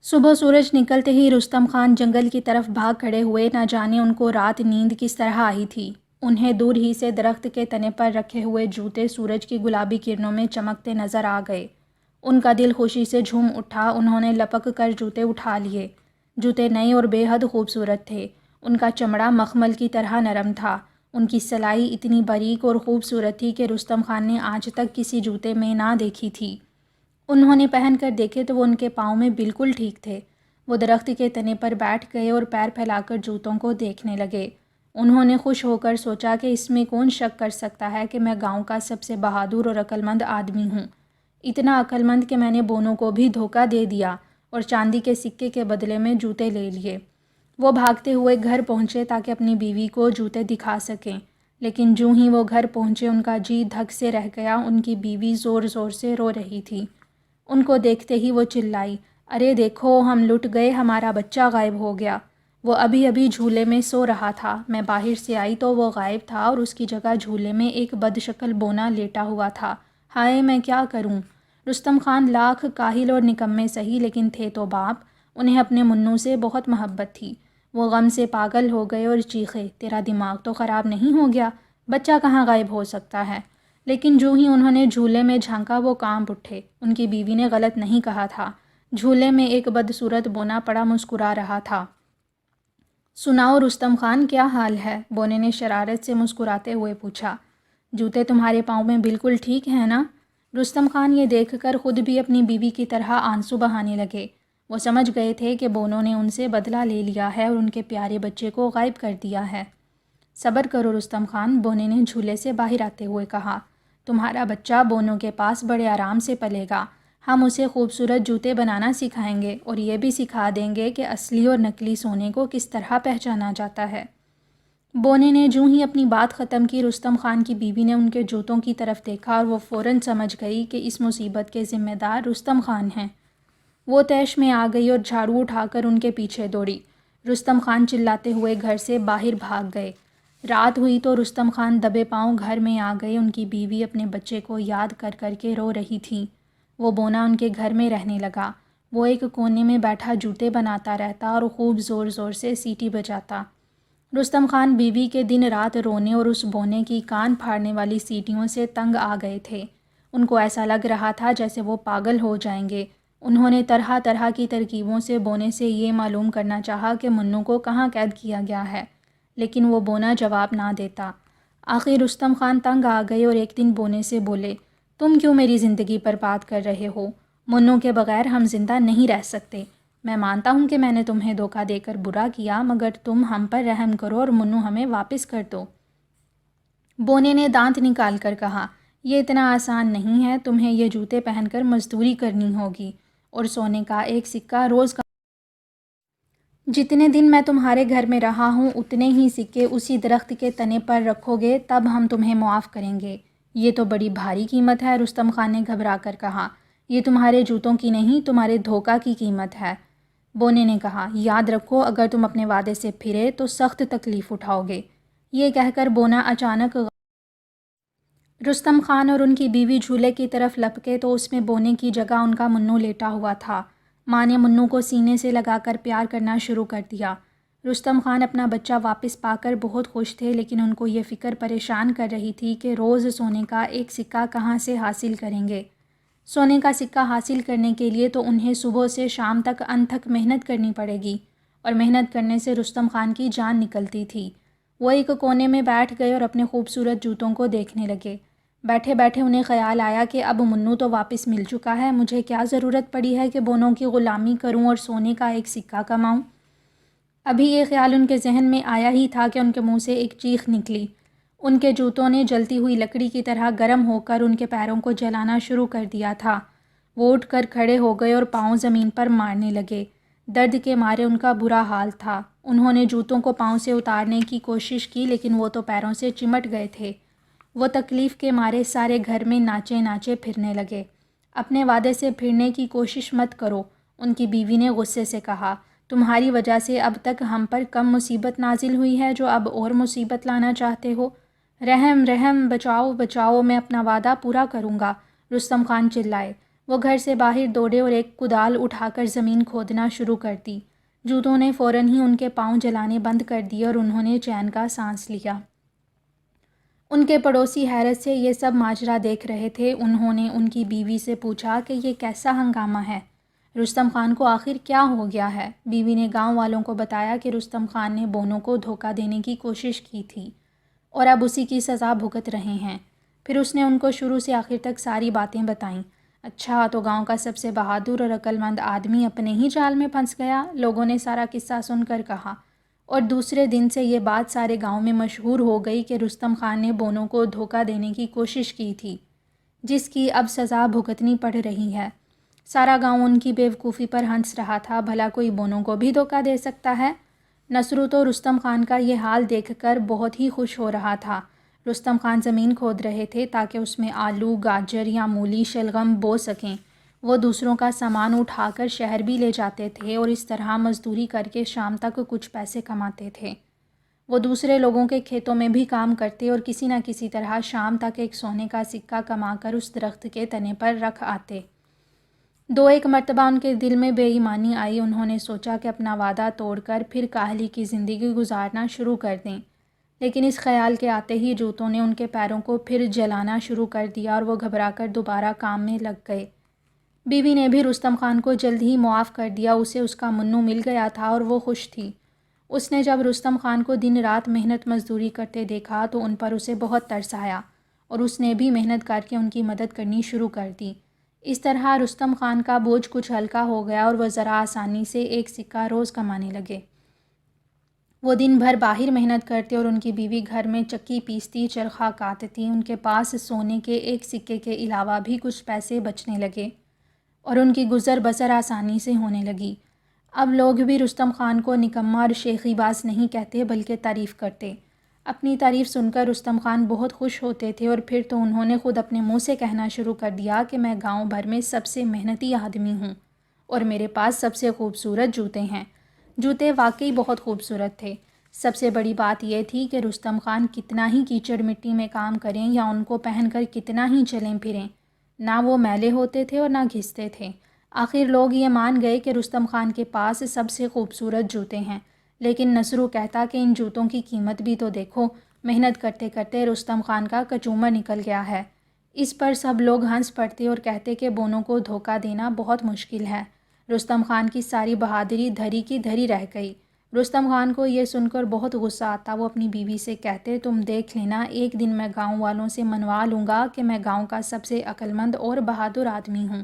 صبح سورج نکلتے ہی رستم خان جنگل کی طرف بھاگ کھڑے ہوئے، نہ جانے ان کو رات نیند کس طرح آئی تھی۔ انہیں دور ہی سے درخت کے تنے پر رکھے ہوئے جوتے سورج کی گلابی کرنوں میں چمکتے نظر آ گئے۔ ان کا دل خوشی سے جھوم اٹھا، انہوں نے لپک کر جوتے اٹھا لیے۔ جوتے نئے اور بے حد خوبصورت تھے، ان کا چمڑا مخمل کی طرح نرم تھا، ان کی سلائی اتنی باریک اور خوبصورت تھی کہ رستم خان نے آج تک کسی جوتے میں نہ دیکھی تھی۔ انہوں نے پہن کر دیکھے تو وہ ان کے پاؤں میں بالکل ٹھیک تھے۔ وہ درخت کے تنے پر بیٹھ گئے اور پیر پھیلا کر جوتوں کو دیکھنے لگے۔ انہوں نے خوش ہو کر سوچا کہ اس میں کون شک کر سکتا ہے کہ میں گاؤں کا سب سے بہادر اور عقلمند آدمی ہوں، اتنا عقلمند کہ میں نے بونوں کو بھی دھوکہ دے دیا اور چاندی کے سکے کے بدلے میں جوتے لے لیے۔ وہ بھاگتے ہوئے گھر پہنچے تاکہ اپنی بیوی کو جوتے دکھا سکیں، لیکن جوں ہی وہ گھر پہنچے ان کا جی دھک سے رہ گیا۔ ان کی بیوی زور زور سے رو رہی تھی۔ ان کو دیکھتے ہی وہ چلائی، ارے دیکھو، ہم لٹ گئے، ہمارا بچہ غائب ہو گیا۔ وہ ابھی ابھی جھولے میں سو رہا تھا، میں باہر سے آئی تو وہ غائب تھا اور اس کی جگہ جھولے میں ایک بدشکل بونا لیٹا ہوا تھا۔ ہائے، میں کیا کروں؟ رستم خان لاکھ کاہل اور نکمے سہی، لیکن تھے تو باپ، انہیں اپنے منوں سے بہت محبت تھی۔ وہ غم سے پاگل ہو گئے اور چیخے، تیرا دماغ تو خراب نہیں ہو گیا؟ بچہ کہاں غائب ہو سکتا ہے؟ لیکن جو ہی انہوں نے جھولے میں جھانکا وہ کانپ اٹھے۔ ان کی بیوی نے غلط نہیں کہا تھا، جھولے میں ایک بدصورت بونا پڑا مسکرا رہا تھا۔ سناؤ رستم خان، کیا حال ہے؟ بونے نے شرارت سے مسکراتے ہوئے پوچھا۔ جوتے تمہارے پاؤں میں بالکل ٹھیک ہیں نا؟ رستم خان یہ دیکھ کر خود بھی اپنی بیوی کی طرح آنسو بہانے لگے۔ وہ سمجھ گئے تھے کہ بونوں نے ان سے بدلہ لے لیا ہے اور ان کے پیارے بچے کو غائب کر دیا ہے۔ صبر کرو رستم خان، بونے نے جھولے سے باہر آتے ہوئے کہا۔ تمہارا بچہ بونوں کے پاس بڑے آرام سے پلے گا۔ ہم اسے خوبصورت جوتے بنانا سکھائیں گے اور یہ بھی سکھا دیں گے کہ اصلی اور نکلی سونے کو کس طرح پہچانا جاتا ہے۔ بونے نے جوں ہی اپنی بات ختم کی، رستم خان کی بیوی نے ان کے جوتوں کی طرف دیکھا اور وہ فوراً سمجھ گئی کہ اس مصیبت کے ذمہ دار رستم خان ہیں۔ وہ طیش میں آ گئی اور جھاڑو اٹھا کر ان کے پیچھے دوڑی۔ رستم خان چلاتے ہوئے گھر سے باہر بھاگ گئے۔ رات ہوئی تو رستم خان دبے پاؤں گھر میں آ گئے۔ ان کی بیوی اپنے بچے کو یاد کر کر کے رو رہی تھی۔ وہ بونا ان کے گھر میں رہنے لگا۔ وہ ایک کونے میں بیٹھا جوتے بناتا رہتا اور خوب زور زور سے سیٹی بجاتا۔ رستم خان بیوی کے دن رات رونے اور اس بونے کی کان پھاڑنے والی سیٹیوں سے تنگ آ گئے تھے۔ ان کو ایسا لگ رہا تھا جیسے وہ پاگل ہو جائیں گے۔ انہوں نے طرح طرح کی ترکیبوں سے بونے سے یہ معلوم کرنا چاہا کہ منوں کو کہاں قید کیا گیا ہے، لیکن وہ بونا جواب نہ دیتا۔ آخر رستم خان تنگ آ گئے اور ایک دن بونے سے بولے، تم کیوں میری زندگی برباد کر رہے ہو؟ منوں کے بغیر ہم زندہ نہیں رہ سکتے۔ میں مانتا ہوں کہ میں نے تمہیں دھوکہ دے کر برا کیا، مگر تم ہم پر رحم کرو اور منوں ہمیں واپس کر دو۔ بونے نے دانت نکال کر کہا، یہ اتنا آسان نہیں ہے، تمہیں یہ جوتے پہن کر مزدوری کرنی ہوگی اور سونے کا ایک سکہ روز کا۔ جتنے دن میں تمہارے گھر میں رہا ہوں اتنے ہی سکے اسی درخت کے تنے پر رکھو گے، تب ہم تمہیں معاف کریں گے۔ یہ تو بڑی بھاری قیمت ہے، رستم خان نے گھبرا کر کہا۔ یہ تمہارے جوتوں کی نہیں، تمہارے دھوکہ کی قیمت ہے۔ بونے نے کہا، یاد رکھو، اگر تم اپنے وعدے سے پھرے تو سخت تکلیف اٹھاؤ گے۔ یہ کہہ کر بونا اچانک رستم خان اور ان کی بیوی جھولے کی طرف لپکے تو اس میں بونے کی جگہ ان کا منوں لیٹا ہوا تھا۔ ماں نے منوں کو سینے سے لگا کر پیار کرنا شروع کر دیا۔ رستم خان اپنا بچہ واپس پا کر بہت خوش تھے، لیکن ان کو یہ فکر پریشان کر رہی تھی کہ روز سونے کا ایک سکہ کہاں سے حاصل کریں گے۔ سونے کا سکہ حاصل کرنے کے لیے تو انہیں صبح سے شام تک انتھک محنت کرنی پڑے گی، اور محنت کرنے سے رستم خان کی جان نکلتی تھی۔ وہ ایک کونے میں بیٹھ گئے اور اپنے خوبصورت جوتوں کو دیکھنے لگے۔ بیٹھے بیٹھے انہیں خیال آیا کہ اب منوں تو واپس مل چکا ہے، مجھے کیا ضرورت پڑی ہے کہ بونوں کی غلامی کروں اور سونے کا ایک سکہ کماؤں؟ ابھی یہ خیال ان کے ذہن میں آیا ہی تھا کہ ان کے منہ سے ایک چیخ نکلی۔ ان کے جوتوں نے جلتی ہوئی لکڑی کی طرح گرم ہو کر ان کے پیروں کو جلانا شروع کر دیا تھا۔ وہ اٹھ کر کھڑے ہو گئے اور پاؤں زمین پر مارنے لگے۔ درد کے مارے ان کا برا حال تھا۔ انہوں نے جوتوں کو پاؤں سے اتارنے کی کوشش کی، لیکن وہ تو پیروں سے چمٹ گئے تھے۔ وہ تکلیف کے مارے سارے گھر میں ناچے ناچے پھرنے لگے۔ اپنے وعدے سے پھرنے کی کوشش مت کرو، ان کی بیوی نے غصے سے کہا۔ تمہاری وجہ سے اب تک ہم پر کم مصیبت نازل ہوئی ہے جو اب اور مصیبت لانا چاہتے ہو؟ رحم رحم، بچاؤ بچاؤ، میں اپنا وعدہ پورا کروں گا، رستم خان چلائے۔ وہ گھر سے باہر دوڑے اور ایک کدال اٹھا کر زمین کھودنا شروع کر دی۔ جوتوں نے فوراً ہی ان کے پاؤں جلانے بند کر دیے اور انہوں نے چین کا سانس لیا۔ ان کے پڑوسی حیرت سے یہ سب ماجرا دیکھ رہے تھے۔ انہوں نے ان کی بیوی سے پوچھا کہ یہ کیسا ہنگامہ ہے؟ رستم خان کو آخر کیا ہو گیا ہے؟ بیوی نے گاؤں والوں کو بتایا کہ رستم خان نے بونوں کو دھوکہ دینے کی کوشش کی تھی اور اب اسی کی سزا بھگت رہے ہیں۔ پھر اس نے ان کو شروع سے آخر تک ساری باتیں بتائیں۔ اچھا، تو گاؤں کا سب سے بہادر اور عقل مند آدمی اپنے ہی جال میں پھنس گیا؟ لوگوں نے سارا قصہ سن کر کہا، اور دوسرے دن سے یہ بات سارے گاؤں میں مشہور ہو گئی کہ رستم خان نے بونوں کو دھوکہ دینے کی کوشش کی تھی، جس کی اب سزا بھگتنی پڑ رہی ہے۔ سارا گاؤں ان کی بیوقوفی پر ہنس رہا تھا۔ بھلا کوئی بونوں کو بھی دھوکہ دے سکتا ہے؟ نصرو تو رستم خان کا یہ حال دیکھ کر بہت ہی خوش ہو رہا تھا۔ رستم خان زمین کھود رہے تھے تاکہ اس میں آلو، گاجر یا مولی، شلغم بو سکیں۔ وہ دوسروں کا سامان اٹھا کر شہر بھی لے جاتے تھے اور اس طرح مزدوری کر کے شام تک کچھ پیسے کماتے تھے۔ وہ دوسرے لوگوں کے کھیتوں میں بھی کام کرتے اور کسی نہ کسی طرح شام تک ایک سونے کا سکہ کما کر اس درخت کے تنے پر رکھ آتے۔ ایک مرتبہ ان کے دل میں بے ایمانی آئی۔ انہوں نے سوچا کہ اپنا وعدہ توڑ کر پھر کاہلی کی زندگی گزارنا شروع کر دیں، لیکن اس خیال کے آتے ہی جوتوں نے ان کے پیروں کو پھر جلانا شروع کر دیا اور وہ گھبرا کر دوبارہ کام میں لگ گئے۔ بیوی نے بھی رستم خان کو جلد ہی معاف کر دیا۔ اسے اس کا منو مل گیا تھا اور وہ خوش تھی۔ اس نے جب رستم خان کو دن رات محنت مزدوری کرتے دیکھا تو ان پر اسے بہت ترس آیا اور اس نے بھی محنت کر کے ان کی مدد کرنی شروع کر دی۔ اس طرح رستم خان کا بوجھ کچھ ہلکا ہو گیا اور وہ ذرا آسانی سے ایک سکہ روز کمانے لگے۔ وہ دن بھر باہر محنت کرتے اور ان کی بیوی گھر میں چکی پیستی، چرخہ کاتتی۔ ان کے پاس سونے کے ایک سکے کے علاوہ بھی کچھ پیسے بچنے لگے اور ان کی گزر بسر آسانی سے ہونے لگی۔ اب لوگ بھی رستم خان کو نکما اور شیخی باز نہیں کہتے بلکہ تعریف کرتے۔ اپنی تعریف سن کر رستم خان بہت خوش ہوتے تھے اور پھر تو انہوں نے خود اپنے منہ سے کہنا شروع کر دیا کہ میں گاؤں بھر میں سب سے محنتی آدمی ہوں اور میرے پاس سب سے خوبصورت جوتے ہیں۔ جوتے واقعی بہت خوبصورت تھے۔ سب سے بڑی بات یہ تھی کہ رستم خان کتنا ہی کیچڑ مٹی میں کام کریں یا ان کو پہن کر کتنا ہی چلیں پھریں، نہ وہ میلے ہوتے تھے اور نہ گھستے تھے۔ آخر لوگ یہ مان گئے کہ رستم خان کے پاس سب سے خوبصورت جوتے ہیں۔ لیکن نصرو کہتا کہ ان جوتوں کی قیمت بھی تو دیکھو، محنت کرتے کرتے رستم خان کا کچومر نکل گیا ہے۔ اس پر سب لوگ ہنس پڑتے اور کہتے کہ بونوں کو دھوکہ دینا بہت مشکل ہے۔ رستم خان کی ساری بہادری دھری کی دھری رہ گئی۔ رستم خان کو یہ سن کر بہت غصہ آتا۔ وہ اپنی بیوی سے کہتے، تم دیکھ لینا، ایک دن میں گاؤں والوں سے منوا لوں گا کہ میں گاؤں کا سب سے عقل مند اور بہادر آدمی ہوں۔